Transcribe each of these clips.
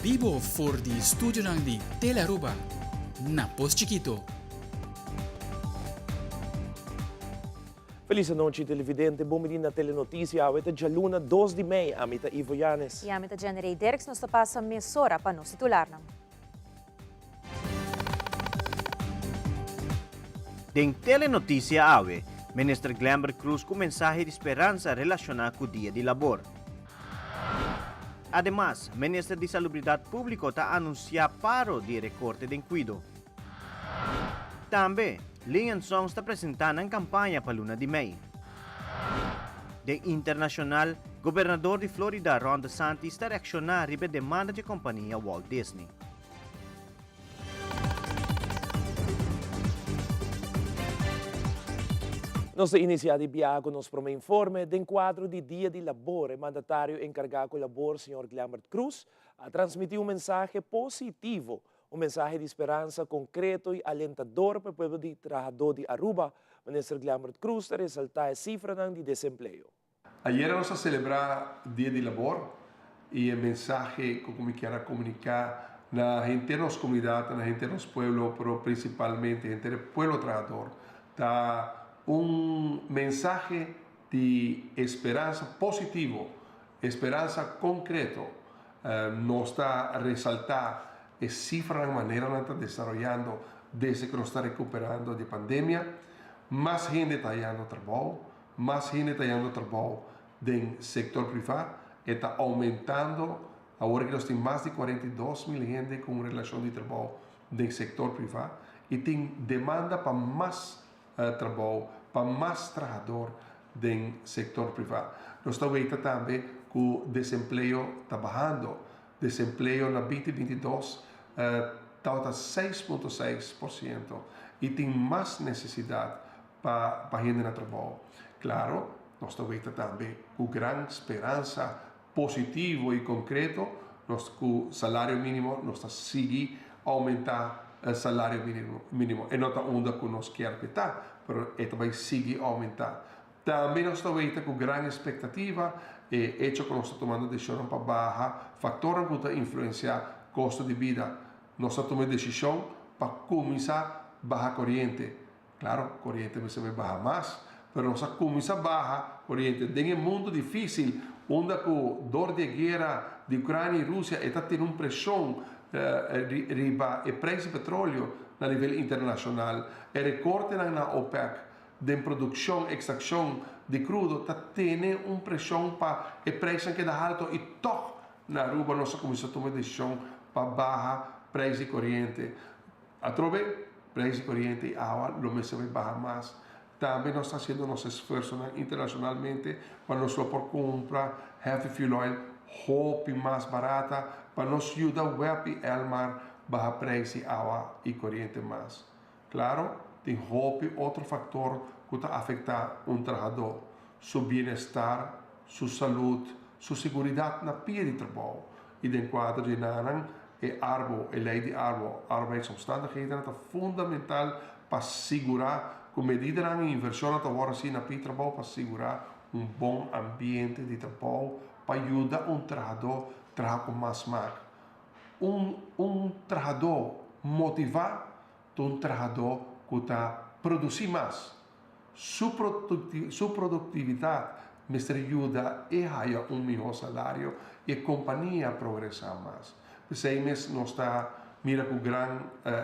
Vivo for di studio ng di Telaruba. Napos Chiquito. Feliz noite, televidente. Bom menino na Telenotícia. Aweta dia luna 2 de Mei. Amita Ivo Yanes. E amita Generei Dereks nos passa mesora para nos titular. Deng Telenotícia Awe, Minister Glamber Cruz com mensaje de esperança relacionada com o dia de labor. Además, Minister de Salubridade Pública está anuncia paro de recorte de cuido. Também, Lian Song está apresentando a campanha para Luna de Mei. De internacional, governador de Florida Ron DeSantis está reaccionando a demanda de companhia Walt Disney. Nós iniciamos com nosso primeiro informe do quadro de Dia de Labor. O mandatário encarregado com o labor, Sr. Glamber Cruz, a transmitir mensagem positivo, mensagem de esperança concreto e alentador para o povo de trabalhador de Aruba. O ministro Glamber Cruz ressalta a cifra de desemprego. Ayer nós celebrar Dia de Labor e a mensagem que eu quero comunicar na gente da nossa comunidade, na gente do nosso povo, mas principalmente na gente do povo trabalhador, tá mensaje de esperança positivo, esperança concreto. Nos está a resaltar a cifra da maneira que está desenvolvendo desde que nos está recuperando de pandemia. Mais gente está indo trabalho, mais gente está indo trabalho no setor privado, está aumentando. Agora que nós temos mais de 42 mil gente com relação de trabalho no setor privado e tem demanda para mais trabalho, para mais trabalhador do setor privado. Nós estamos vendo também que o desemprego está bajando. Desemprego na 2022 está a 6,6% e tem mais necessidade para gente no trabalho. Claro, nós estamos vendo também com grande esperança positivo e concreto, que o salário mínimo nos está seguindo aumentar o salário mínimo. É nota onda que nós queremos estar, mas também sigue a aumentar. Também nós estamos vendo com grande expectativa, e hecho que nós estamos tomando decisão para baixar fatores que estão influenciar o custo de vida. Nós estamos tomando decisão para começar a baixar a corrente. Claro, a corrente vai ser baixar mais, mas nós estamos começar a baixar a corrente. Em um mundo difícil, onde com dor de guerra de Ucrânia e Rússia está tendo uma pressão riba e preço de petróleo a nível internacional, e recorte na OPEC de produção e extração de crudo está tendo uma pressão para o preço que dá alto e toque na Aruba nós começamos a tomar decisão para baixar preço de corrente. A trove, preço de corrente e água, lo mesmo vai baixar mais. Também nós estamos fazendo nosso esforço internacionalmente para nós por comprar heavy fuel oil, hope mais barata, para nos ajudar o web e o mar baixar preço de água e corrente mais. Claro, tem hope, outro fator que está afetando trabalhador, seu bem-estar, sua saúde, sua segurança na pia de trabalho. E dentro do quadro de Naran, a lei de arbeidsomstandigheden é fundamental para segurar, com medida de inversão agora sim na pia de trabalho, para segurar bom ambiente de trabalho, para ajudar trabalhador a trabalhar com mais marca. Trabalhador motivado, trabalhador que está produzir mais. Sua produtividade me ajuda a ganhar melhor salário e a companhia a progressar mais. Nós está mira com grande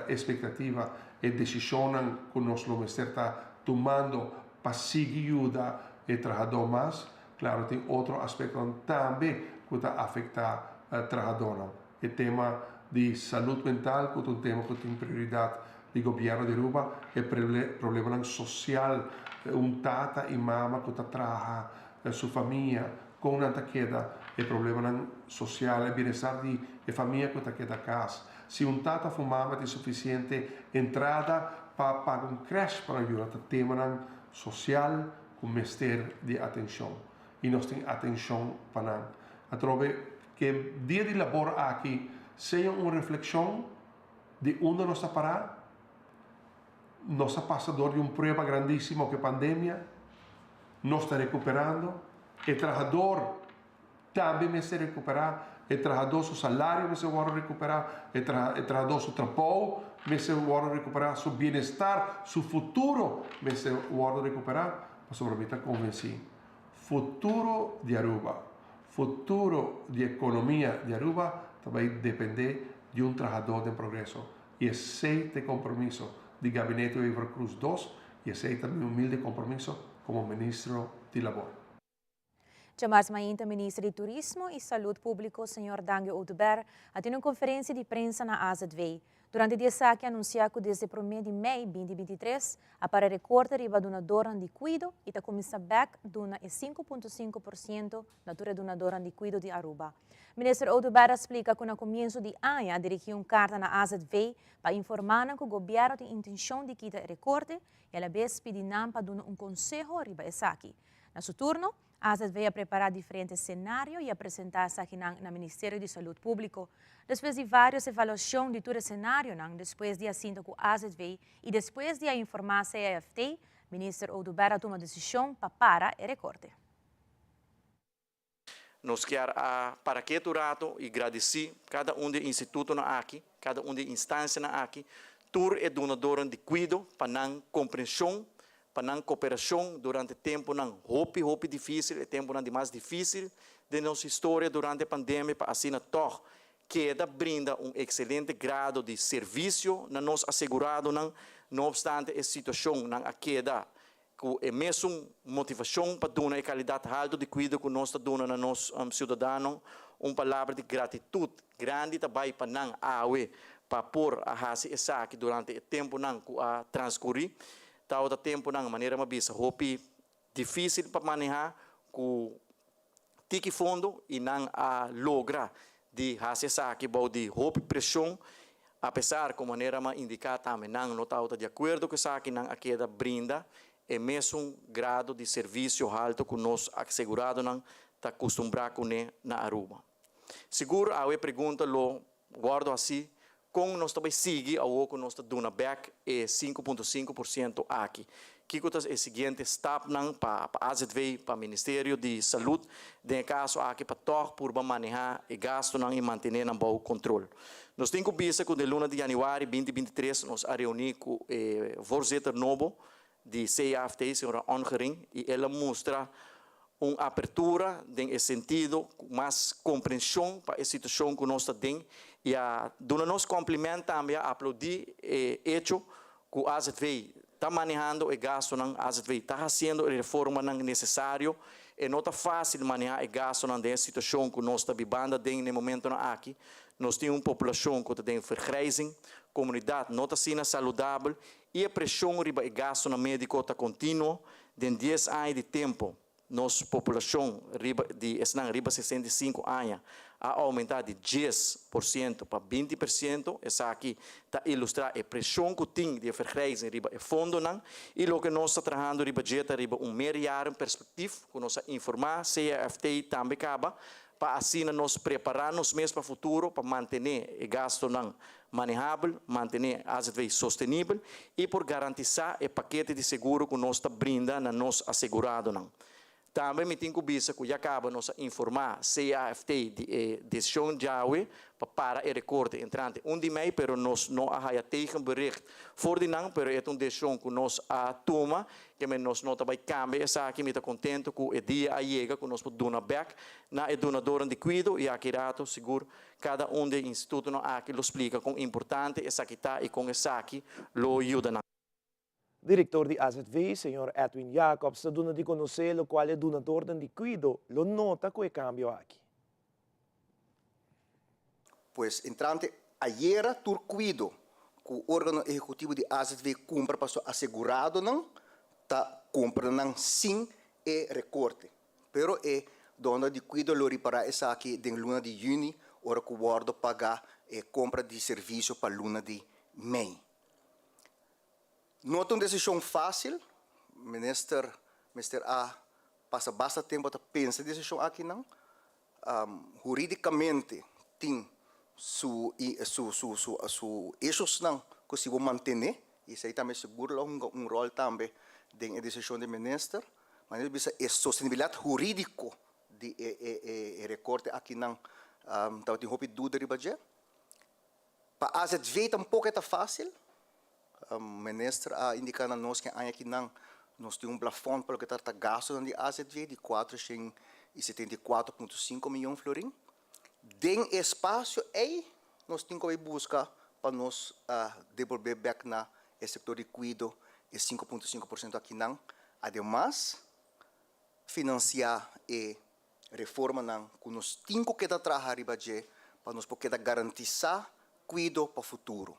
expectativa e decisão que nós está tomando para seguir ajudar o trabalhador mais. Claro, tem outro aspecto também que está afetando o trabalhador. O tema de saúde mental, que é um tema que tem prioridade do governo de Aruba, é problema social. Tata e mama que está trabalhando sua família com uma queda, é problema social, é bem-estar de família que está queda casa. Se tata ou mama tem suficiente entrada para pagar creche para ajudar, é tema social com mestre de atenção. E nós temos atenção para a trove que dia de labor aqui seja uma reflexão de onde nós está parado. Nós estamos passando de uma prova grandíssima que é a pandemia, nós estamos recuperando, o trabalhador também está recuperando, o trabalhador seu salário, mas eu recuperar, o trabalhador seu trabalho, mas eu recuperar seu bem-estar, seu futuro, mas eu recuperar, mas eu estou convencido. Futuro de Aruba, futuro de economia de Aruba também depende de um trabalhador de progresso. E esse é o compromisso do gabinete Iver Cruz II e esse é também um humilde compromisso como ministro de Labor. Chamar mainta ministro de Turismo e Saúde Público, Sr. Dangio Oduber, a ter uma conferência de imprensa na AZV. Durante o dia que anunciou que desde o 1 de maio de 2023, a para recorte riba donadora de cuido e está começando back dona 5,5% da tura donadora de cuido de Aruba. O ministro Oduber explica que no começo de ano dirigiu uma carta na AZV para informar que o governo tem intenção de quitar recorte e a vez pedir para dar um conselho riba essa aqui. Na seu turno, a AZV a preparar diferentes cenários e apresentar-se aqui no Ministério de Saúde Público. Depois de várias avaliações de todo o cenário, depois de assinto com a AZV e depois de informar a CAFT, o ministro Oduber toma decisão para parar o recorte. Nós queremos, para que rato, e agradecer cada dos institutos aqui, cada de instâncias aqui, tur é donador de cuidado para não compreensão, para não cooperação durante o tempo não hope difícil, o tempo não de mais difícil de nossa história durante a pandemia, para assim toh queda brinda excelente grado de serviço na nos assegurado não obstante a situação não a queda com a mesma motivação para dar a qualidade alta de cuidado que nós damos a nós cidadãos, uma palavra de gratidão grande também para não para pôr a raça essa aqui durante o tempo não a transcorrer. Tal tempo não maneira mais hope difícil para manejar com tiki fundo e não a logra de fazer aqui de hope pressão apesar de maneira mais indicada também não está de acordo com isso aqui não a queda brinda é mesmo grado de serviço alto que nós assegurado não está acostumado com na Aruba. Seguro a pergunta lo guardo assim com nós também sigue ao que nós dando back é 5,5% aqui. Que é o seguinte step para a AZV, para o Ministério de Saúde, de caso aqui para tocar por manejar e gasto e manter um bom controle. Nós temos visto que no luna de janeiro de 2023 nós reunimos com o voorzitter novo de CAFT, a senhora Ongering, e ela mostra uma abertura no sentido mais compreensão para a situação que nós temos e a nos cumprimenta também a aplaudir o hecho que a AZV está manejando o gasto na AZV, está fazendo a reforma necessária e não está fácil manejar o gasto na situação que nós estamos vivendo no momento aqui. Nós temos uma população que tem vergrijzing, comunidade não está sendo saudável e a pressão riba o gasto na médico está contínuo de 10 anos de tempo. Nossa população riba 65 anos a aumentar de 10% para 20%. Essa aqui está ilustrar a pressão que tem de vergrijzing riba o fundo não e o que nós estamos trabalhando riba jeta riba meio perspectiva que nós informar CAFT também acaba para assim nós preparar-nos mesmo para o futuro para manter o gasto não manejável, manter a AZV sustentável e por garantizar o paquete de seguro que nós está brinda na nós assegurado não. Também me tenho visto que já acaba nos informar CAFT de decisão de AUE para o recorte entrante 1 de maio, pero nós não há tegen bericht voor de não, pero é uma decisão que nós toma, que nós não também cambia, essa aqui me está contento que o dia a chega que nós podemos back na donadora de cuidado e aqui rato seguro cada dos institutos aqui lo explica com importante essa aqui está e com essa aqui lo ajuda. Diretor de AZV, Sr. Edwin Jacobs, dona di conoscer lo quale donador de cuido, lo nota que cambio aqui. Pues entrante ayer tur cuido que o órgão executivo de AZV compra para assegurado não tá compra não sim e recorte. Pero dona de cuido lo reparar essa aqui de luna de junho, ora que o guardo pagar compra de serviço para luna de maio. Não é uma decisão fácil, minister A passa bastante tempo a pensar decisão aqui não. Juridicamente tem su eixos não que se vão manter, e isso aí também segura um rol também da decisão do minister, mas ele bisa a sustentabilidade jurídico de recorte aqui não Então, tem roupa dúvida riba je. Para AZV tampouco é fácil. O ministro indica a nós que aqui não nós temos plafond para o que está gasto de AZV de 474,5 milhões de florins. Tem espaço aí nós temos que buscar para nós devolver back na setor de cuidado e 5,5% aqui não. Ademais, financiar e reforma não que nós temos que trabalhar para nós poder garantizar cuidado para o futuro.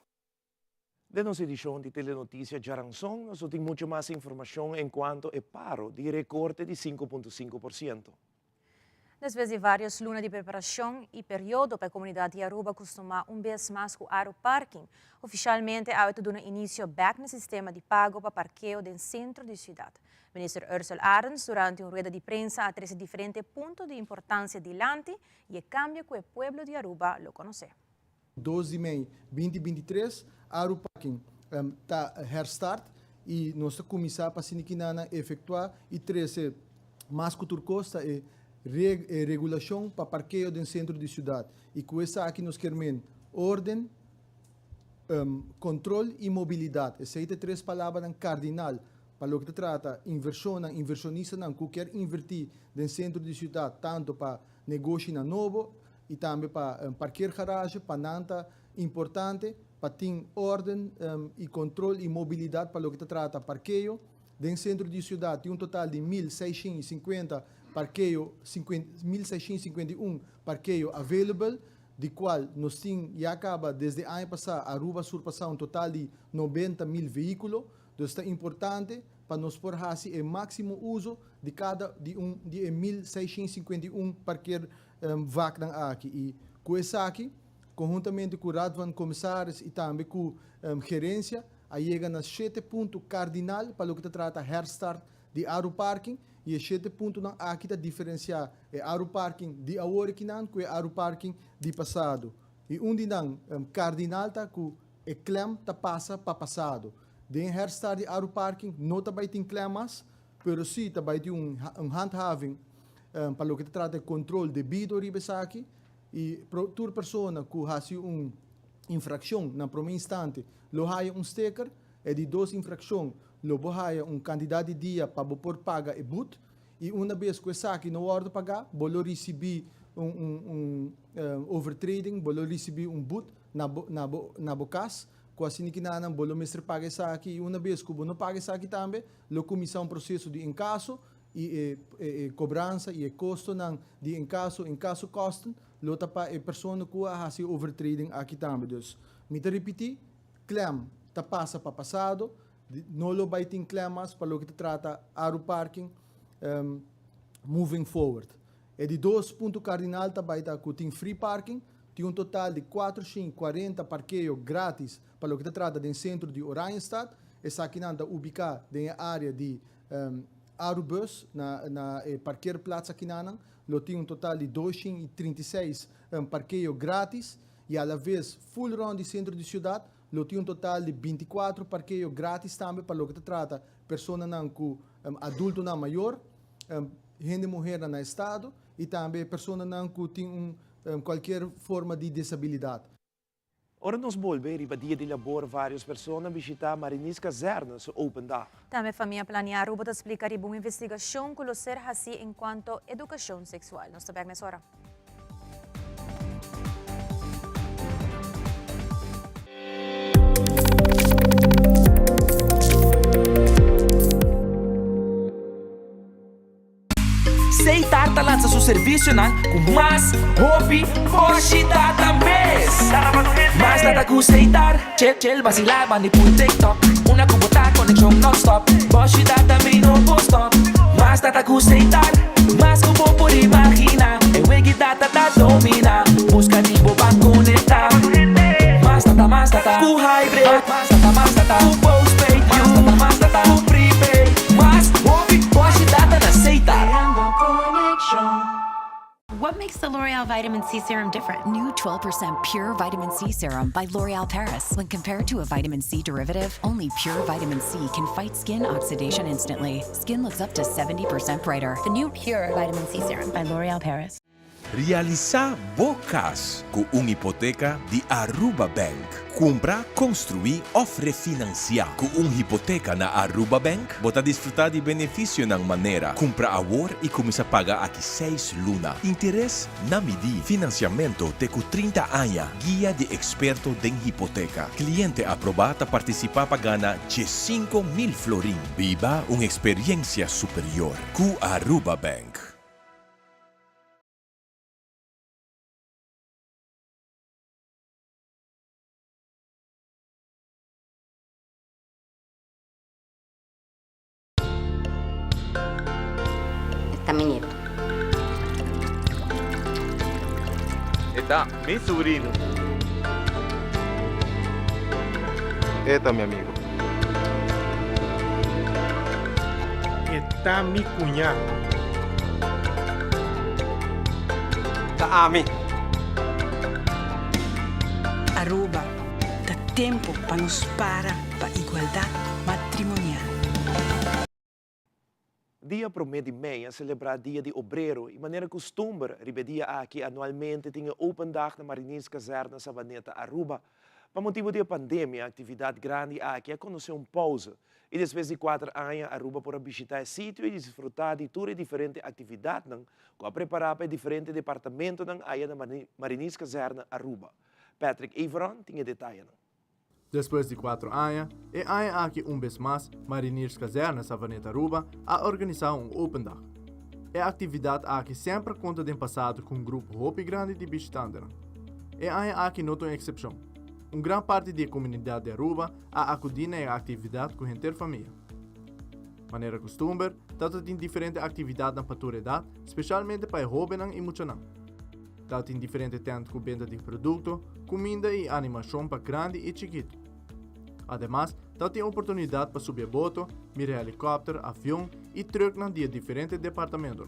De nossa edição de Telenotícia Jaranson, nós temos muito mais informação enquanto é paro de recorte de 5,5%. Depois de várias lunas de preparação e período para a comunidade de Aruba acostumar vez mais com o aeroparking, oficialmente há dado início back no sistema de pago para parqueio no centro da cidade. Ministro Ursula Arens, durante uma rueda de prensa, ha trazido diferentes pontos de importância dilante e o cambio que o pueblo de Aruba lo conhece. 12 de maio 2023, Aeroparking está restart e nós começamos para siniquinana efetuar e 13 mais cultura costa e regulação para parqueio no centro da cidade. E com essa aqui nós queremos ordem, controle e mobilidade. Essas são três palavras cardinal para o que trata inversionista que quer invertir no centro da cidade, tanto para negócio novo e também para parquear garagem, para nanta importante, para ter ordem e controle e mobilidade para o que trata parqueio. No centro da cidade tem um total de 1.650 parqueio, 1.651 parqueio available, de qual nós temos e acaba desde o ano passado, Aruba surpassar um total de 90.000 veículos. Então é importante para nós por o máximo uso de cada de 1.651 parqueio vac aqui. E com essa aqui, conjuntamente com o Radvan comissários e também com gerência, aí chega nas 7 pontos cardinal para o que trata restart de aeroparking e os 7 pontos aqui está diferenciar o aeroparking de agora que não com o aeroparking de passado. E onde não cardinal está com o claim está passa para passado. De restart de aeroparking não está vai ter claimas, pero sim está vai ter handhaving para o que trata de controle devido a aqui e toda pessoa que faz infração na primeiro instante, lo haya sticker e de 2 infrações, lo haya candidato de dia para por paga e boot e uma vez que essa aqui não hora pagar, bolo receber overtrading, bolo receber boot na bocas, com assim que não bolo mestre paga essa aqui e uma vez que não paga essa aqui também, lo começa processo de encasso e cobrança e custo de encasso custo lo tapa pessoa que faz overtrading aqui também. Então, me repetir, claim tá passa para passado, não lo vai ter claimas para o que trata aeroparking moving forward. E de 2 pontos cardinal tá vai estar com free parking, tem um total de 440 parqueio grátis para o que trata do centro de Oranjestad. Essa aqui não está ubicada na área de Aerobus, na parqueio plaza aqui não. Lo tem um total de 236 parqueio grátis e à vez full round de centro de cidade, lo tem um total de 24 parqueio grátis também para o que trata pessoa não com adulto não maior, gente mulher no estado e também pessoa não que tem qualquer forma de disabilidade. Ora nos volver para dia de labor, várias pessoas visitar Marinis Casernas Open Day. Também a família planear Aruba explicar uma investigação que o ser assim enquanto educação sexual. Nós estamos nessa hora. Seitar lança seu serviço com mais hobby, hoje data mês. Mas nada com Seitar, chill, vacilar, mani por TikTok. Una cubota, conexão non-stop. Hoje data me no stop. Mas nada com Seitar, mas como por imaginar. Eu que data da domina, busca de boba conectar. Mas data, com hybrid. Mas data, com postpaid. Mas data, com prepaid. Mas hobby, hoje data na Seitar. What makes the L'Oreal Vitamin C Serum different? New 12% Pure Vitamin C Serum by L'Oreal Paris. When compared to a vitamin C derivative, only Pure Vitamin C can fight skin oxidation instantly. Skin looks up to 70% brighter. The new Pure Vitamin C Serum by L'Oreal Paris. Realizar bocas com uma hipoteca de Aruba Bank. Compra, construir ou refinanciar. Com uma hipoteca na Aruba Bank, você desfrutar de benefício na maneira. Compra agora e começa a pagar aqui 6 luna. Interesse na medida. Financiamento de 30 anos. Guia de experto de hipoteca. Cliente aprovado participar para ganhar de 5.000 florin. Viva uma experiência superior. Com Aruba Bank. Esta mi nieto. Esta, mi sobrino. Esta, mi amigo. Esta mi cuñado. Esta, Ami. Aruba, dá tempo para nos para igualdade matrimonial. Dia 1 de maio é celebrar Dia de Obreiro e maneira costume, ribedia aqui anualmente tinha Open Dag na Mariniers Caserna Savaneta Aruba. Para motivo da pandemia, a atividade grande aqui é conhecer pausa. E depois de 4 anos, Aruba para visitar o sítio e desfrutar de todas as diferentes atividades que a preparar para diferentes departamentos na área da Mariniers Caserna Aruba. Patrick Everon tinha detalhes. Depois de 4 anos, é aqui vez mais, Mariniers Caserna Savaneta Aruba a organizar Open Dag. É a atividade aqui sempre conta de passado com grupo hopi grande de visitantes. É aqui não tem exceção. Grande parte da comunidade de Aruba a acudir na atividade com a inteira família. Maneira costume, tanto tem diferentes atividades na paturidade, especialmente para jovens e muitos. Tanto tem diferentes tendas com venda de produtos, comida e animação para grande e chiquito. Ademais, tem oportunidade para subir boto, mirar helicóptero, avião e truck na diferentes departamentos.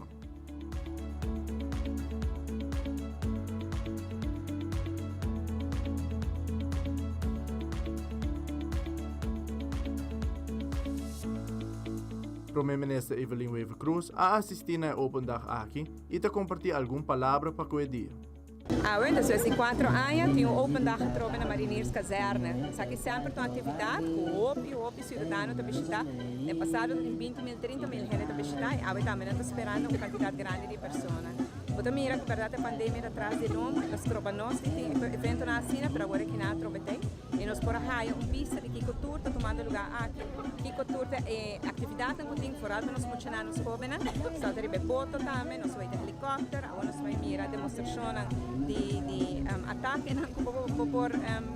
Primeiro-Ministro Evelyn Weaver Cruz a assistir na Open Dag aqui e te compartilhar alguma palavra para o dia. Depois de 4 anos, tinha Open Dag getroffen na Mariniers Caserna. Aqui sempre tem atividade com o OPI cidadano para visitar. No passado, tem 20.000, 30.000 gente para visitar e agora também está esperando uma quantidade grande de pessoas. Então, mira que verdade a pandemia atrás de nós, nós trocamos tem evento na China, para agora que não trocamos. E nós por aí pista de Kiko Tour está tomando lugar aqui. Kiko Tour é atividade que tem fora nós funcionamos jovens, está de boto também, nós vai de helicóptero, agora nós vai mirar demonstração de ataque que por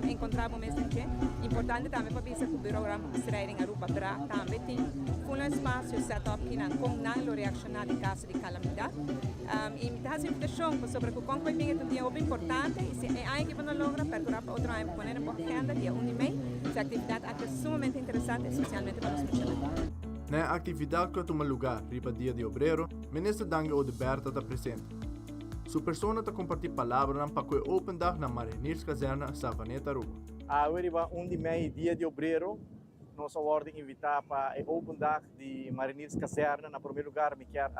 encontrar o mesmo que importante também para pensar que o programa Israel em Aruba também tem um espaço setup que não reaccionar em caso de calamidade. E a invitação sobre o como vai vir é algo importante e se é algo que não logra perdurar para outro ano poner por agenda dia 1 de maio, essa atividade é sumamente interessante, especialmente para os funcionários. Na atividade que toma lugar riba Dia de Obreiro, Ministro Dangue Odeberta está presente. Sua persona está compartilhando palavras para o Open Dag na Mariniers Caserna Savaneta Aruba. Agora, 1 de maio, Dia de Obreiro, nós vamos invitar para o Open Dag de Mariniers Caserna. Na primeiro lugar, me quero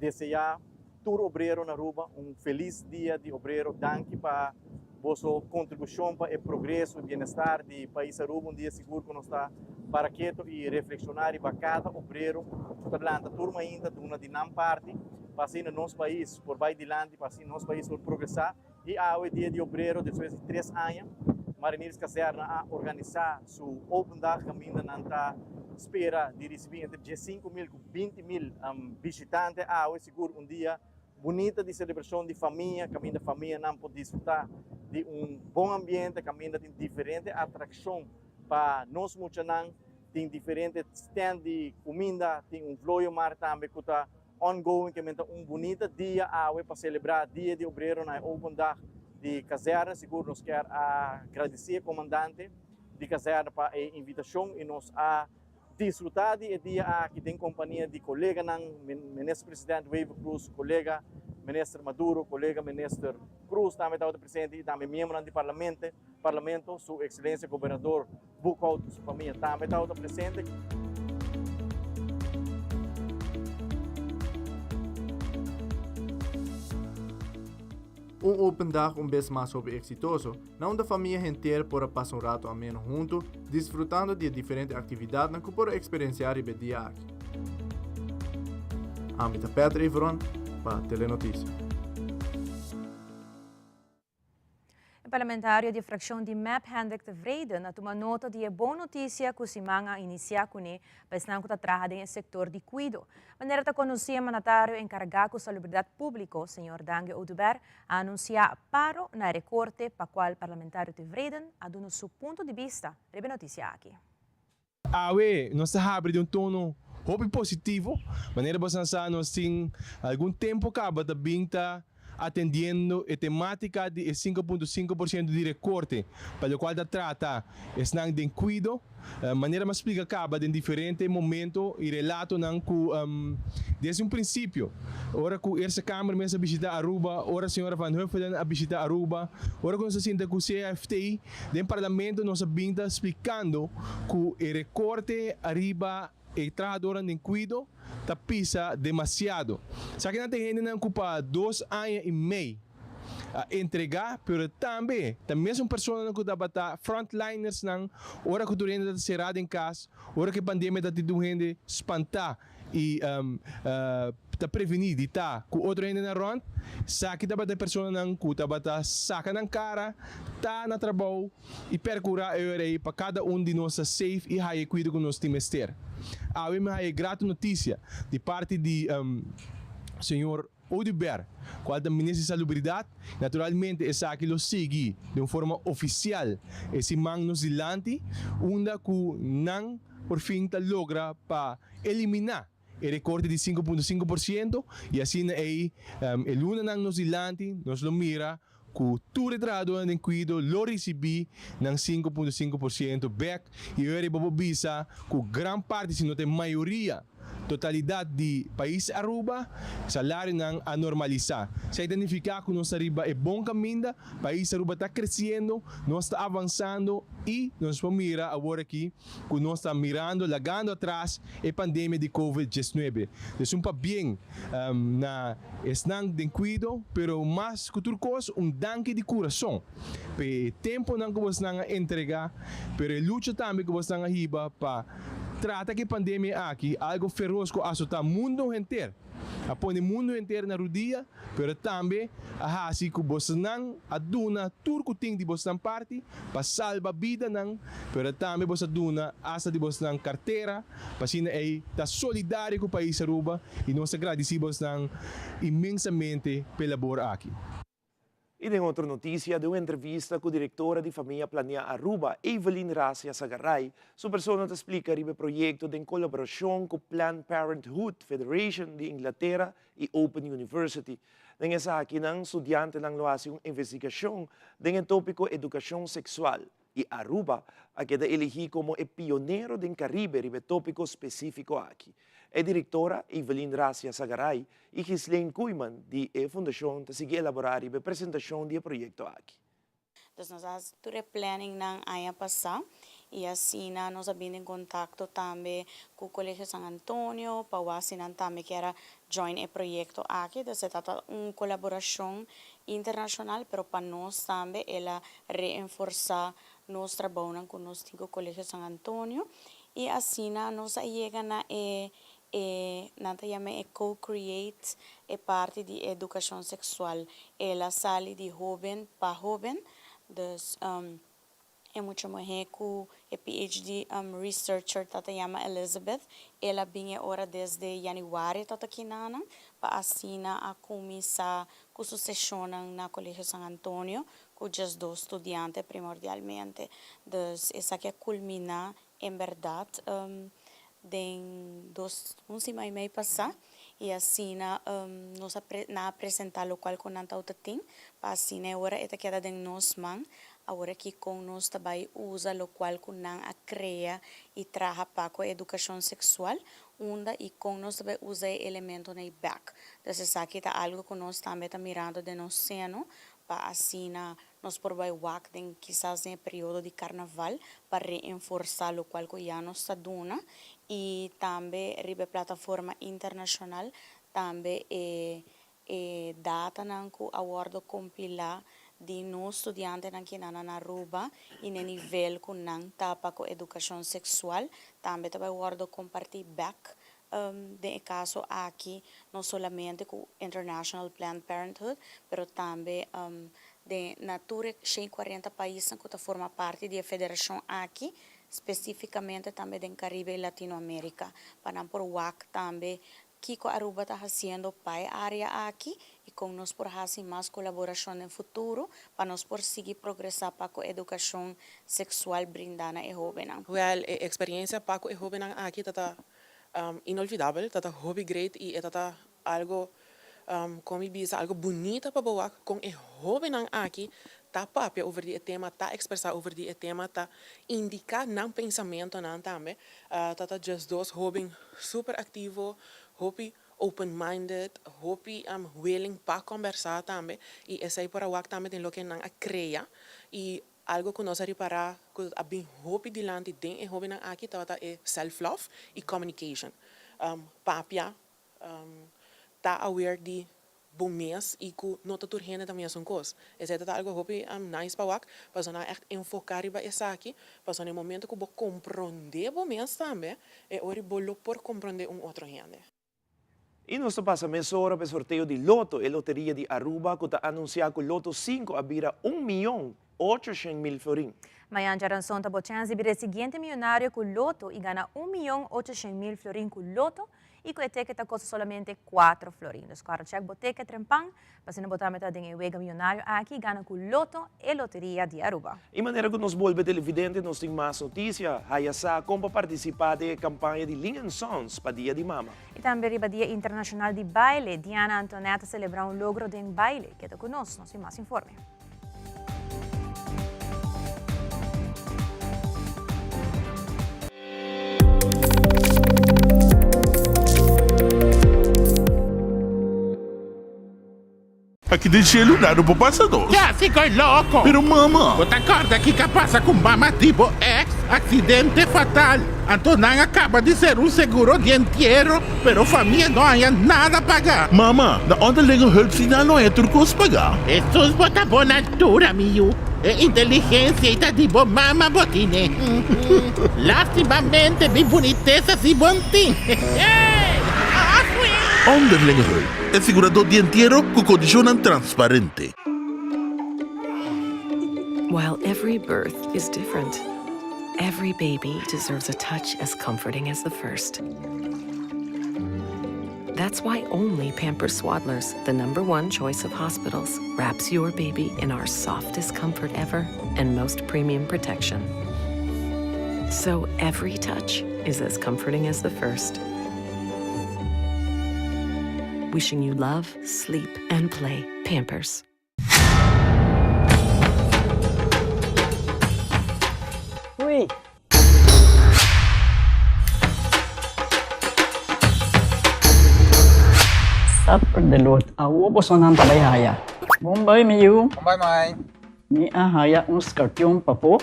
desejar todo obreiro na Aruba feliz Dia de Obreiro. Danke para vossa contribuição para o progresso e bem-estar do país Aruba. Dia seguro que nós está para quieto e reflexionar para cada obreiro. Portanto, a turma ainda de uma dinâmica parte para assim no nosso país, por vai adiante, para assim nosso país por progressar. E o Dia de Obreiro, depois de 3 anos, Mariniers Caserna a organizar seu Open Dag, que ainda não está espera de receber entre 15.000 e 20.000 visitantes. É seguro dia bonito de celebração de família, que a família não pode desfrutar de bom ambiente, que ainda tem diferentes atrações para nós muitos tem diferentes stands de comida, tem floio mar também que está ongoing, que é bonito dia para celebrar Dia de Obreiro na Open Dag de Caserna. Seguro nos quer agradecer ao comandante de Caserna para a invitação e nos desfrutar de dia aqui tem companhia de colega ministro presidente Weaver Cruz, colega ministro Maduro, colega ministro Cruz também está presente e também membro do parlamento, sua excelência governador Buchholz, sua família também está presente. open dag vez más exitoso, donde la familia entera podrá pasar un rato ameno junto, disfrutando de diferentes actividades que podrá experienciar el día aquí. Amita Petra Ivron para Telenoticias. O parlamentário de fração de MAP, Hendrik de Vreden, tomou nota de boa notícia que o Simanga inicia com ele, pensando que trabalha no setor de cuido. Maneira de conhecer o mandatário encarregado de salubridade pública, o Sr. Dange Oduber, a anunciar paro na recorte para qual o parlamentário de Vreden ha dado seu ponto de vista. Rebe notícia aqui. Nós estamos de tono hope positivo, maneira que nós temos algum tempo acaba de binta atendendo a temática de 5.5% de recorte, para o qual da trata é de cuido, maneira mais explica acaba em diferentes momentos e relato desde um princípio, ora que essa câmara começa a visitar Aruba, ora a senhora Van Huffelen a visitar Aruba, ora que nós senta com o CFTI, dentro do parlamento nós vinda explicando que o recorte arriba e trabalhadora em cuido tá pisa demasiado. Sabe que não tem gente não ocupa 2 anos e meio a entregar, pero também mesmo pessoas que tá frontliners não, hora que tu rende cerrado em casa, hora que a pandemia tá tendo gente espantar e tá prevenir de tá com outro gente na ronda, sabe que tá bata pessoa não que tá bata saca na cara, tá na trabalho e percurar aí para cada de nós safe e aí cuida com nós timester. A uma grata notícia de parte de senhor Oduber, qual da Ministra de Salubridade, naturalmente essa aqui lo sigue de uma forma oficial esse magno silante, onde que não por fim logra para eliminar o recorte de 5.5% e assim aí el luna nang nos silante nos lo mira que todo trabalhador em cuido lo recebi ng 5.5% back e eu visa que grande parte, se não tem maioria, totalidade de país Aruba, salário não a normalizar. Se identificar que nossa Aruba é bom caminho, o país Aruba está crescendo, nós está avançando e nós vamos mirar agora aqui que nós está mirando, lagando atrás a pandemia de COVID-19. Então, para bem na estão de cuido, pero mais que tudo coisa, danke de coração. Pe tempo não que você não entregar, pero luta também que você não riba para trata que a pandemia aqui, algo feroz que assusta o mundo inteiro. Apone o mundo inteiro na rodia, pero também a hasi que você não aduna tudo que tem de você não parte para salvar a vida não, pero também você aduna asa de você não carteira, para assim aí tá solidário com o país Aruba e nós agradecemos não imensamente pela labor aqui. E em outra notícia, de uma entrevista com a diretora de Família Planeia Aruba, Evelyn Racia Sagaray, sua pessoa te explica o projeto de colaboração com Planned Parenthood Federation de Inglaterra e Open University. Nessa aqui, ang estudiante nang loasi uma investigação dengan tópico educação sexual. E Aruba, a queda elegi como o pioneiro do Caribe ribe tópico específico aqui. A diretora Evelyn Racia Sagaray e Ghislaine Koeman de Fundação te sigue elaborar a apresentação do projeto aqui. Nós fazemos planning ng ano passado e assim nós abrimos em contato também com o Colégio San Antonio para assinar também que era join o projeto aqui. Então se trata uma colaboração internacional, pero para nós também ela reforçar nosso trabalho com o Colégio San Antonio e assim nós chegamos na nanta llama co-create parte de educação sexual. Ela sale de jovem para jovem. Dus é muito mulher com a PhD researcher tata llama Elizabeth. Ela vinha agora desde januário tata kinana para assina a começar com sucessão na Colégio San Antonio com just 2 estudiantes primordialmente. Dus essa que culmina em verdade um semana e meio passar e assim nós apresentar o qual com nanta outra tem para assim agora esta queda de nós man agora que com nós também usa o qual com nan a cria e traha para com a educação sexual onda e com nós também usa elemento na back. Então se aqui está algo que nós também está mirando de nós seno para assim nós por vai work den quizás em período de carnaval para reforçar o qual que já nós está dando e também ribe plataforma internacional também e data ng ku awardo compila di no estudiante ng kinana na Aruba in nivel ku nang tapa ko edukasyon sexual tambe taba awardo comparti back de caso aqui no solamente com International Planned Parenthood pero também de nature 40 países que forma parte da federação aqui especificamente também do Caribe e Latinoamérica para por WAC também que a Aruba está fazendo para a área aqui e com nós por fazer mais colaboração no futuro para nós por seguir progressar para a educação sexual brindada e jovem. Well, a experiência para a jovem aqui está inolvidável, está hobby great e está algo como bisa algo bonito para boa com a jovem aqui tá papia over die tema tá expressar over die tema tá indicar não pensamento não também tá just dos hobby super ativo hobby open minded hobby willing para conversar também e essa aí para o também tem lo que não a cria e algo que nós reparar que a bem hobby dilante den e hobby aqui tá é self love e communication papia tá aware de bom mês e que não está turhendo também as coisas. Esse é algo hobby nice para wak, para zona echt enfocar riba essa aqui, para zona momento que bo compreender bom mês também, é hora bolo por compreender outro gente. E nós passamos hora para o sorteio de Loto, a loteria de Aruba, que está anunciado que o Loto 5 abrirá 1.800.000 florins. Mayan Jaranson Tabochanzi vira o seguinte milionário com Loto e gana 1.800.000 florins com Loto e com a etiqueta custa solamente 4 florins. Cara, check boteca trempang, para não botar metade em wega milionário aqui gana com Loto e loteria de Aruba. E maneira que nos volve televidente, nós temos mais notícia. Hayasa como participar da campanha de Ling & Sons para Dia de Mama. E também riba Dia Internacional de Baile, Diana Antoneta celebra um logro de baile. Que está conosco, nós temos mais informe. Aqui dentro é lunar no passador. Já ficou louco. Pero mama. Você acorda que passa com mama tipo ex, acidente fatal. Antonan acaba de ser seguro dianteiro, pero família não há nada a pagar. Mama, na onderlinge hulpsignaal não é turcos pagar. Estos bota boa altura, miu. É inteligência e tá de boa mama botine. Lastimamente, bem boniteza e bontim. Onderlinge hulp. É segurador dianteiro com condição transparente. While every birth is different, every baby deserves a touch as comforting as the first. That's why only Pampers Swaddlers, the #1 choice of hospitals, wraps your baby in our softest comfort ever and most premium protection. So every touch is as comforting as the first. Wishing you love, sleep, and play. Pampers. Uy. Sapper de lot awo bosonan tabayaya. Bombay miyu. Bombay mai. Mi ahaya scorpion papo.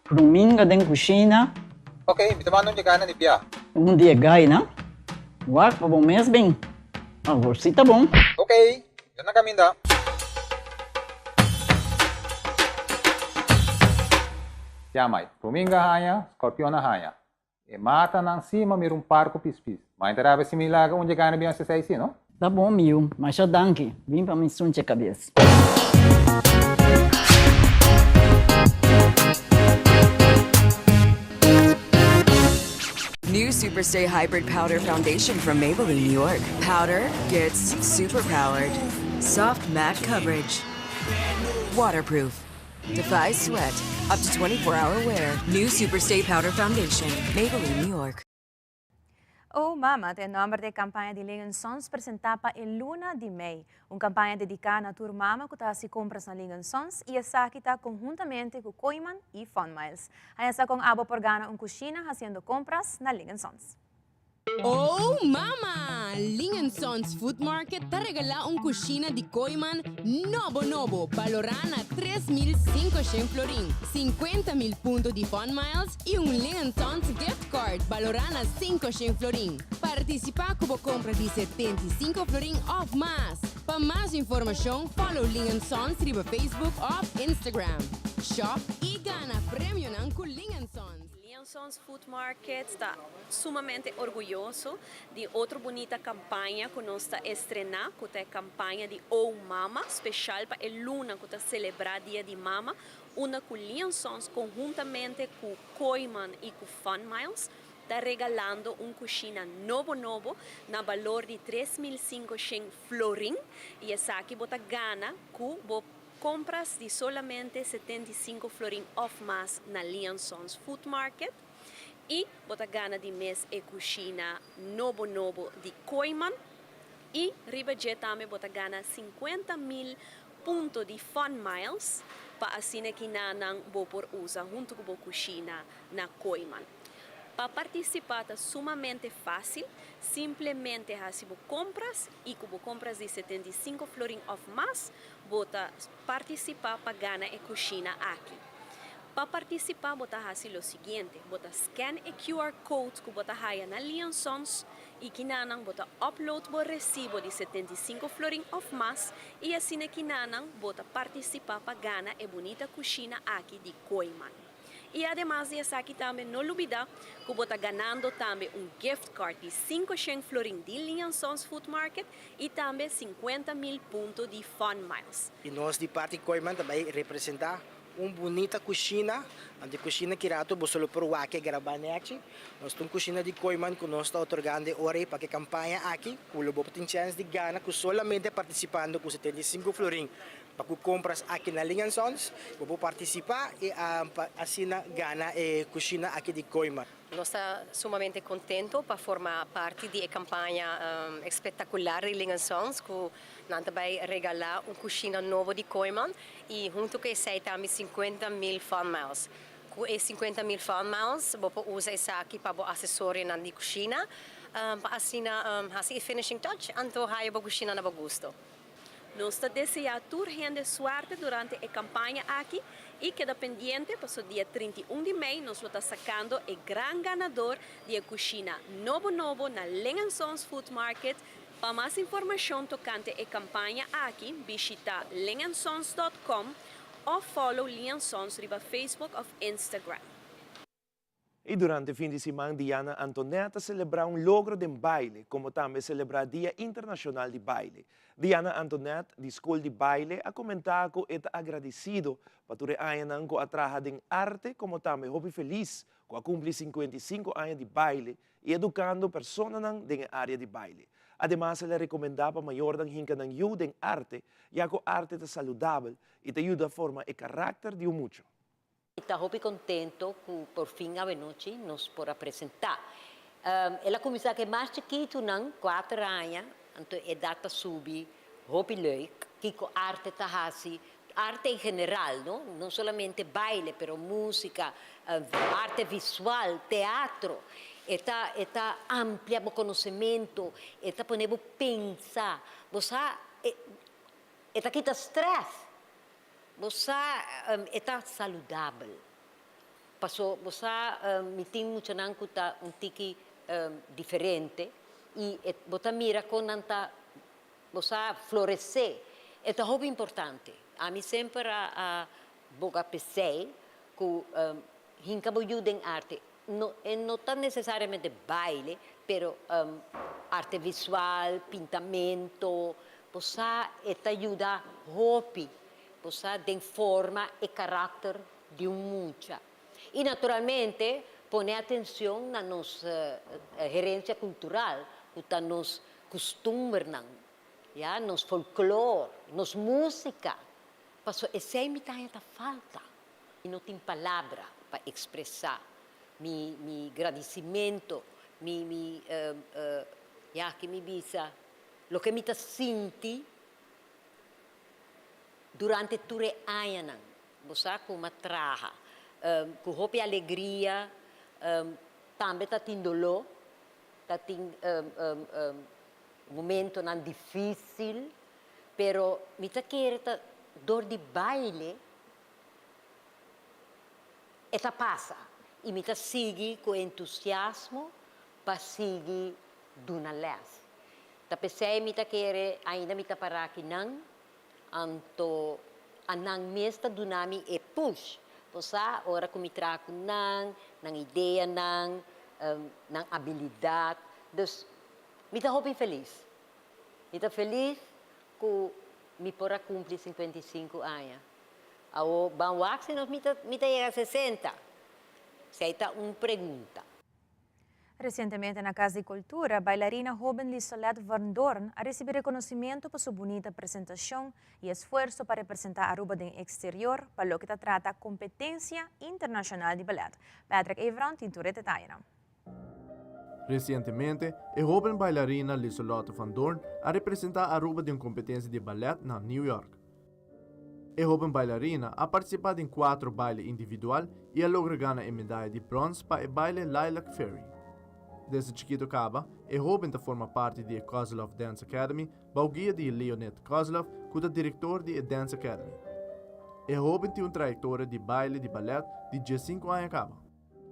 Pruminga den kusina. Okay, bitamanong di kana ni Pia. Dia gay na. Wak pa bom mes bem. Agora sim tá bom. Okay, yan na kami da. Yamay, Pruminga haya, Scorpion na haya. E mata nang cima mir parco pispis. Mas interava se milaga onde ganha bem essa aí, não? Tá bom, miu. Mas já danke. Vim para me sunte a cabeça. New Superstay Hybrid Powder Foundation from Maybelline, New York. Powder gets superpowered. Soft matte coverage. Waterproof. Defies sweat. Up to 24-hour wear. New Superstay Powder Foundation. Maybelline, New York. Oh Mama, tem nome de campanha de Ling & Sons apresentada em Luna de May. Uma campanha dedicada à Tour Mama que está se compras na Ling & Sons e essa que está conjuntamente com Koiman e Fun Miles. Aí está com Abo por Gana cozinha fazendo compras na Ling & Sons. Oh mama! Ling & Sons Food Market te regala cozinha de Koiman novo, valorana 3.500 florin, 50.000 puntos de Fun Miles e Ling & Sons gift card valorana 500 florin. Participa como compra de 75 florin off más. Para mais informação, follow Ling Sons riba Facebook ou Instagram. Shop e gana prêmio com Ling Sons. Sons Food Market está sumamente orgulhoso de outra bonita campanha que nós está estreando, que é a campanha de Oh Mama, especial para a Luna, que está celebrar Dia de Mama, uma com Lion Sons conjuntamente com Koiman e com Fun Miles, está regalando coxina novo na valor de 3.500 florin e essa aqui bota gana com compras de solamente 75 florin off mais na Lion Sons Food Market e bota gana de mês e coxina novo de Koiman e ribaje também bota gana 50.000 pontos de Fun Miles para assim que nanang bo por usa junto com a coxina na Koiman. Para participar é sumamente fácil, simplesmente se você compras e com compras de 75 florin off mais, você participar para ganhar a coxina aqui. Para participar, você faz o seguinte, você scan o QR Code que você haya na Lion Sons e que nanang você upload o recibo de 75 florin off mais e assim que nanang você participar para ganhar a bonita coxina aqui de Koiman. E además de isso aqui também, não olvida que você está ganhando também gift card de 500 florin de Lion Sons Food Market e também 50.000 pontos de Fun Miles. E nós de parte Koiman também representar bonita coxina, a coxina que rato você lo provar que grabanete. Nós temos coxina de Koiman que nós está otorgando hora para que campanha aqui, que o bobo tem chance de ganhar que solamente participando com 75 florin. Para que compras aqui na Lion Sons, vou participar e assim ganhar a coxina aqui de Koiman. Nós estamos sumamente contentes para formar parte da campanha espetacular de Lion Sons, que nós vai regalar coxina nova de Koiman e junto com isso também 50.000 Fun Miles. Com esses 50.000 Fun Miles, vou usar isso aqui para acessório na coxina, para assim fazer finishing touch, então aí a coxina na gosto. Nós desejamos toda gente suerte durante a campanha aqui e queda pendiente para o dia 31 de maio nós vamos estar sacando o grande ganador de coxina novo na Lion Sons Food Market. Para mais informação tocante a campanha aqui, visita lionsons.com ou follow Lion Sons riba Facebook ou Instagram. E durante o fim de semana, Diana Antoinette celebra logro de baile, como também celebra Dia Internacional de Baile. Diana Antoinette, de Escola de Baile, a comentar que está agradecido por tudo anos que atraja de arte, como também hobby feliz, que a cumprir 55 anos de baile e educando pessoas na área de baile. Además, ele recomendava maior dan hinka ng ajuda em arte, já que a arte é saudável e te ajuda a formar o caráter de mucho. Estou contento que por fim a noite nos por apresentar. Ela começou que mais chiquito não 4 anos, então é data subi, hobby leuk, que arte está assim, arte em geral, não somente baile, pero música, arte visual, teatro. Está amplia o conhecimento, está ponendo pensar, você está quita stress. Você está saudável. Passou, você me tem muito não que está tiki diferente e você mira com anta você florescer. É muito importante. A mim sempre a boca pensei que hinca ajuda em arte. Não está necessariamente baile, pero arte visual, pintamento, você está ajuda hobby. Você tem forma e caráter de mucha. E, naturalmente, põe atenção na nossa gerência cultural, na nossa costumes, nos folclore, nos música. Porque essa é a falta. E não tem palavra para expressar meu agradecimento, que me visa, o que me sinto durante tutti gli anni, você com traha, com roupa e alegria, também está tendo dolor, está tendo momento não difícil, pero me está querendo dor de baile, esta passa e me está seguir com entusiasmo para seguir de uma lez. Tapesay mita kere ainda mita paraki nang anto anang mesta dunami e push. Posa ora kumitra ko nang ideia nang habilidad. Dus mita hopi feliz. Mita feliz ku mi pora cumplir 55 anos. Ao banwak se nos mita llega a 60. Se aí está pergunta. Recentemente, na Casa de Cultura, a bailarina joven Lisolette Van Dorn ha recibido reconocimiento por su bonita presentación y esfuerzo para representar Aruba en exterior, para lo que trata competencia internacional de ballet. Patrick Evron, tinture detalles. Recentemente, a joven bailarina Lisolette Van Dorn ha representado Aruba en competencia de ballet en New York. A joven bailarina ha participado en 4 bailes individual y ha logrado ganar a medalla de bronze para el baile Lilac Fairy. Desde chiquito caba, a joven forma parte da Kozlov Dance Academy, guia de Leonid Kozlov, que é diretor da Dance Academy. A joven tem uma trajetória de baile de ballet de 15 anos caba.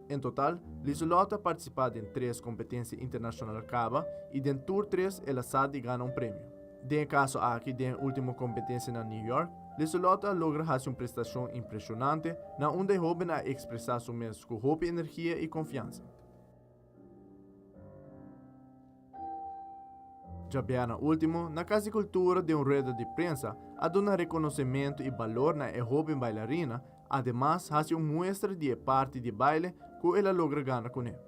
Em total, Lisolette ha participado em 3 competências internacionais caba e em Tour 3 ela sabe ganhar um prêmio. De caso aqui, da última competência na New York, Lisolette logra fazer uma prestação impressionante, na onde a joven a expressar sua mesmo com roupa, energia e confiança. Já bem na último, na Casa de Cultura de rueda de prensa, há dado reconhecimento e valor na jovem bailarina, además faz uma muestra de parte de baile que ela logra ganhar com ele.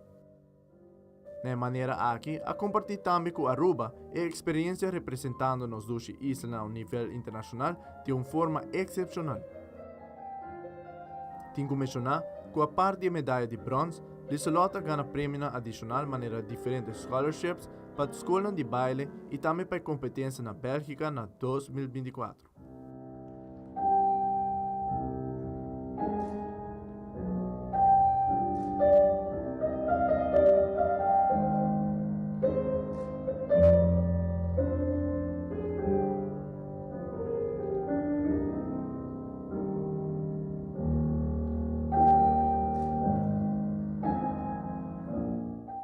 Na maneira aqui, a compartilhar também com Aruba a experiência representando nos duas islas a nível internacional de uma forma excepcional. Tenho que mencionar que a parte da medalha de bronze, Lisolette ganha prêmio adicional maneira diferentes scholarships para a escola de baile e também para a competência na Bélgica na 2024.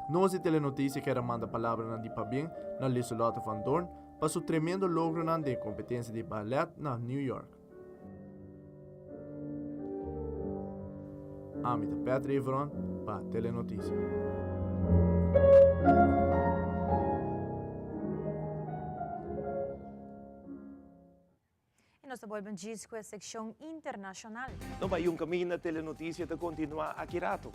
Nós e Telenotícia quer mandar a palavra na Dipa Bem, na Lisolette Van Dorn, para seu tremendo logro na de competência de ballet na New York. Amita Patrick Evron, para Telenotícia. E nós voltamos com a secção internacional. Não vai caminho na Telenotícia de continuar aqui rato.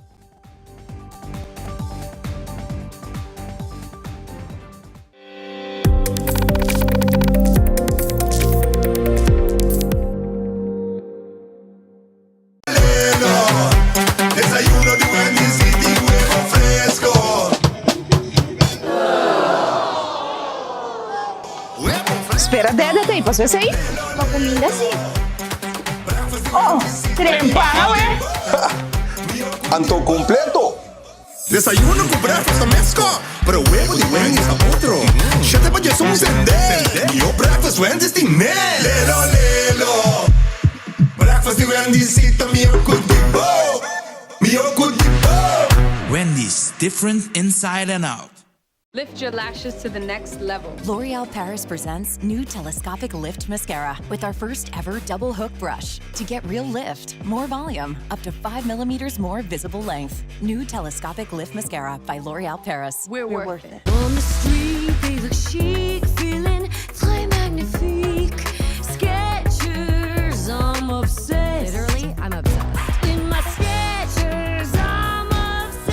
Espera, déjate y pasó ese ahí. ¿Con comida sí? Oh, trempana, güey. Anto completo. Desayuno com breakfast mesco, pero huevo de Wendy's a otro. Ya te vayas un sender. Mio breakfast Wendy's de me. Lelo, lelo. Breakfast de Wendy's ita mio kudibo. Mio kudibo. Wendy's, different inside and out. Lift your lashes to the next level. L'Oréal Paris presents new Telescopic Lift Mascara with our first ever double hook brush to get real lift, more volume, up to 5 millimeters more visible length. New Telescopic Lift Mascara by L'Oréal Paris. We're worth it. On the street, they look chic, feeling très magnifique. Skechers, I'm obsessed. Literally, I'm obsessed. In my Skechers, I'm obsessed.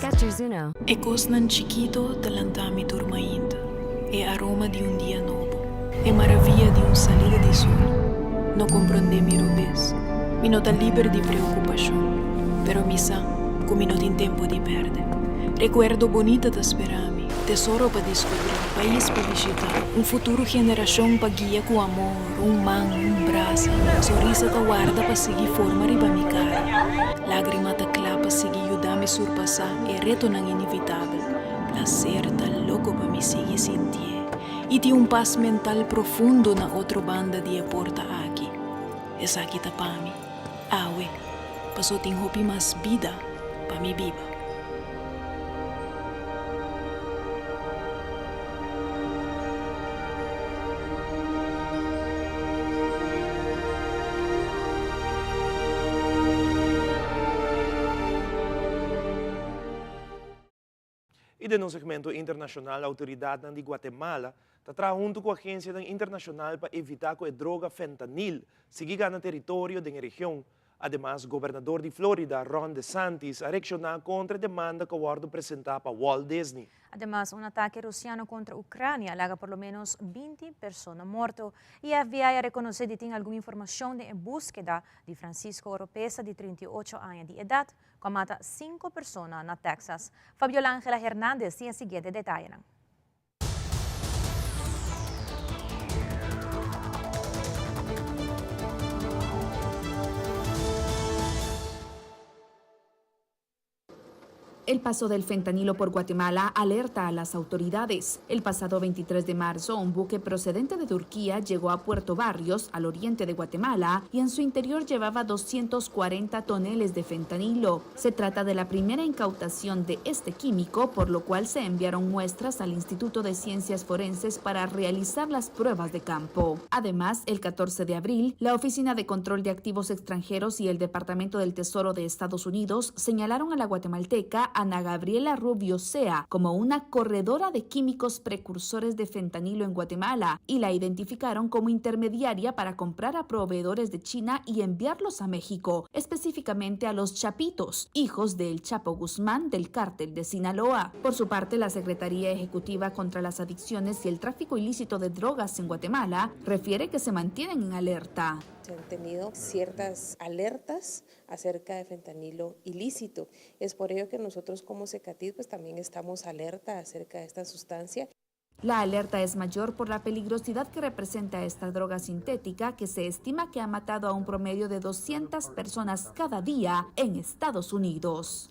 Skechers Uno. Ecos nan chiquito talantami turmaindo. E aroma di un dia novo. E maravilla di un salida di sol. No comprende mi rubes. Mi nota liber di preoccupazione. Pero mi sa, come non in tempo di perde. Recuerdo bonita da sperami. Tesoro pa descobrir, país pa visitar. Un futuro generación pa guia com amor. Un man, un brasa. Sorrisa ta guarda pa seguir forma riba mi cara. Lágrima ta clapa seguir ayudame surpassar. E reto nang inevitável. Placer ta louco pa mi seguir sentir. E ti un paz mental profundo na outra banda di porta aqui. Esa aqui ta pami. Awe, paso ting hopi mas vida pa mi biba. E no segmento internacional, a autoridade de Guatemala está junto com a Agência Internacional para evitar que a droga fentanil siga no território da região. Además, o governador de Florida, Ron DeSantis, ha reaccionado contra a demanda que ha apresentada para Walt Disney. Además, un ataque rusiano contra Ucrania laga por lo menos 20 personas muertas y FBI reconoce que tiene alguna información de búsqueda de Francisco Oropesa, de 38 años de edad, que mata 5 personas en Texas. Fabiola Ángela Hernández tiene el siguiente detalle. El paso del fentanilo por Guatemala alerta a las autoridades. El pasado 23 de marzo, un buque procedente de Turquía llegó a Puerto Barrios, al oriente de Guatemala, y en su interior llevaba 240 toneles de fentanilo. Se trata de la primera incautación de este químico, por lo cual se enviaron muestras al Instituto de Ciencias Forenses para realizar las pruebas de campo. Además, el 14 de abril, la Oficina de Control de Activos Extranjeros y el Departamento del Tesoro de Estados Unidos señalaron a la guatemalteca Ana Gabriela Rubio Sea como una corredora de químicos precursores de fentanilo en Guatemala y la identificaron como intermediaria para comprar a proveedores de China y enviarlos a México, específicamente a los Chapitos, hijos del Chapo Guzmán del cártel de Sinaloa. Por su parte, la Secretaría Ejecutiva contra las Adicciones y el Tráfico Ilícito de Drogas en Guatemala refiere que se mantienen en alerta. Se han tenido ciertas alertas acerca de fentanilo ilícito. Es por ello que nosotros como CECATID pues también estamos alerta acerca de esta sustancia. La alerta es mayor por la peligrosidad que representa esta droga sintética que se estima que ha matado a un promedio de 200 personas cada día en Estados Unidos.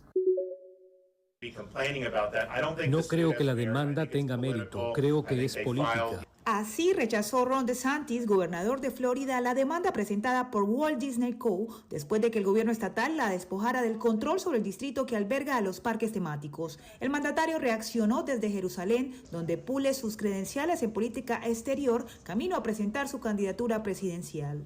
No creo que la demanda tenga mérito, creo que es política. Así rechazó Ron DeSantis, gobernador de Florida, la demanda presentada por Walt Disney Co. después de que el gobierno estatal la despojara del control sobre el distrito que alberga a los parques temáticos. El mandatario reaccionó desde Jerusalén, donde pule sus credenciales en política exterior, camino a presentar su candidatura presidencial.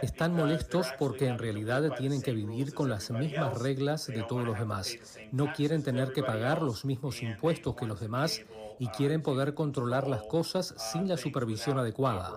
Están molestos porque en realidad tienen que vivir con las mismas reglas de todos los demás. No quieren tener que pagar los mismos impuestos que los demás y quieren poder controlar las cosas sin la supervisión adecuada.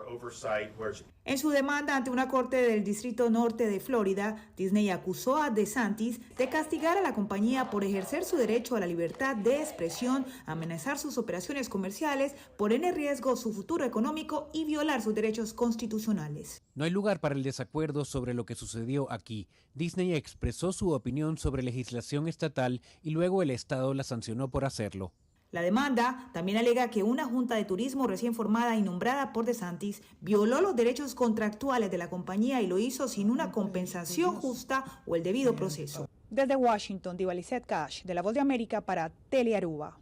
En su demanda ante una corte del Distrito Norte de Florida, Disney acusó a DeSantis de castigar a la compañía por ejercer su derecho a la libertad de expresión, amenazar sus operaciones comerciales, poner en riesgo su futuro económico y violar sus derechos constitucionales. No hay lugar para el desacuerdo sobre lo que sucedió aquí. Disney expresó su opinión sobre legislación estatal y luego el Estado la sancionó por hacerlo. La demanda también alega que una junta de turismo recién formada y nombrada por DeSantis violó los derechos contractuales de la compañía y lo hizo sin una compensación justa o el debido proceso. Desde Washington, Divalicet Cash, de La Voz de América para Telearuba.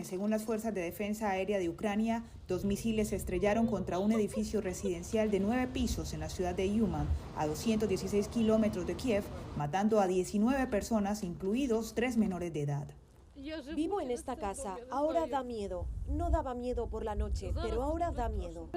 Según las Fuerzas de Defensa Aérea de Ucrania, 2 misiles se estrellaron contra un edificio residencial de 9 pisos en la ciudad de Uman, a 216 kilómetros de Kiev, matando a 19 personas, incluidos 3 menores de edad. Vivo en esta casa, ahora da miedo. No daba miedo por la noche, pero ahora da miedo.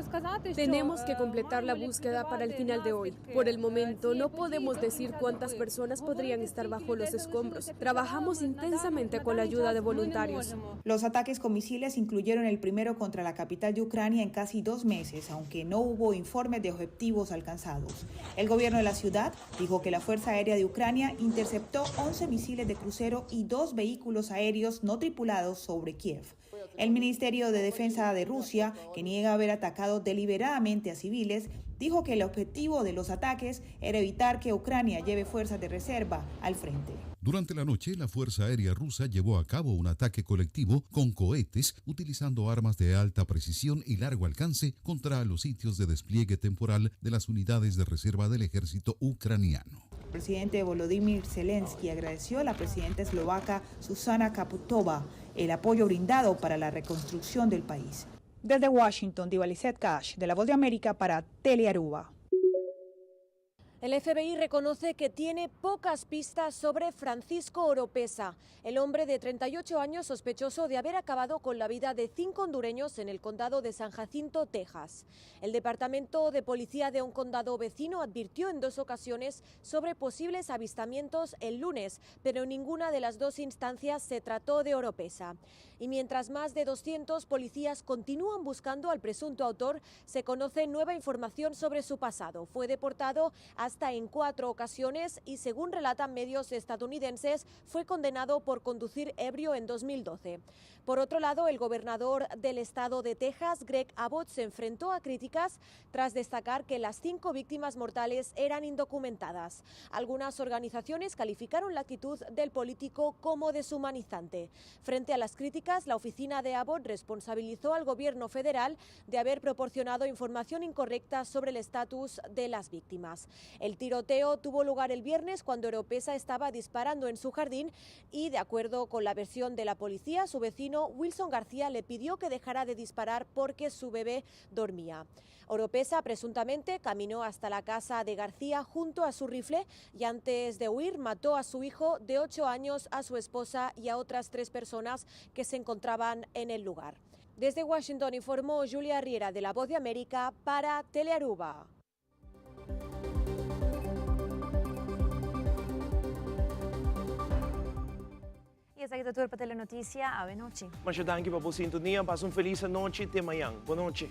Tenemos que completar la búsqueda para el final de hoy. Por el momento no podemos decir cuántas personas podrían estar bajo los escombros. Trabajamos intensamente con la ayuda de voluntarios. Los ataques con misiles incluyeron el primero contra la capital de Ucrania en casi 2 meses, aunque no hubo informes de objetivos alcanzados. El gobierno de la ciudad dijo que la Fuerza Aérea de Ucrania interceptó 11 misiles de crucero y 2 vehículos aéreos no tripulados sobre Kiev. El Ministerio de Defensa de Rusia, que niega haber atacado deliberadamente a civiles, dijo que el objetivo de los ataques era evitar que Ucrania lleve fuerzas de reserva al frente. Durante la noche, la Fuerza Aérea Rusa llevó a cabo un ataque colectivo con cohetes utilizando armas de alta precisión y largo alcance contra los sitios de despliegue temporal de las unidades de reserva del ejército ucraniano. El presidente Volodymyr Zelensky agradeció a la presidenta eslovaca Zuzana Kaputova el apoyo brindado para la reconstrucción del país. Desde Washington, Divalicet Cash, de La Voz de América para Telearuba. El FBI reconoce que tiene pocas pistas sobre Francisco Oropesa, el hombre de 38 años sospechoso de haber acabado con la vida de 5 hondureños en el condado de San Jacinto, Texas. El Departamento de Policía de un condado vecino advirtió en 2 ocasiones sobre posibles avistamientos el lunes, pero en ninguna de las 2 instancias se trató de Oropesa. Y mientras más de 200 policías continúan buscando al presunto autor, se conoce nueva información sobre su pasado. Fue deportado hasta en 4 ocasiones y, según relatan medios estadounidenses, fue condenado por conducir ebrio en 2012. Por otro lado, el gobernador del estado de Texas, Greg Abbott, se enfrentó a críticas tras destacar que las 5 víctimas mortales eran indocumentadas. Algunas organizaciones calificaron la actitud del político como deshumanizante. Frente a las críticas, la oficina de Abbott responsabilizó al gobierno federal de haber proporcionado información incorrecta sobre el estatus de las víctimas. El tiroteo tuvo lugar el viernes cuando Oropesa estaba disparando en su jardín y, de acuerdo con la versión de la policía, su vecino Wilson García le pidió que dejara de disparar porque su bebé dormía. Oropesa presuntamente caminó hasta la casa de García junto a su rifle y antes de huir mató a su hijo de 8 años, a su esposa y a otras 3 personas que se encontraban en el lugar. Desde Washington informó Julia Riera de La Voz de América para Telearuba. E essa aqui é a Turpa Telenotícia. Boa noite. Mas eu danke para a sintonia. Passa uma feliz noite. Até amanhã. Boa noite.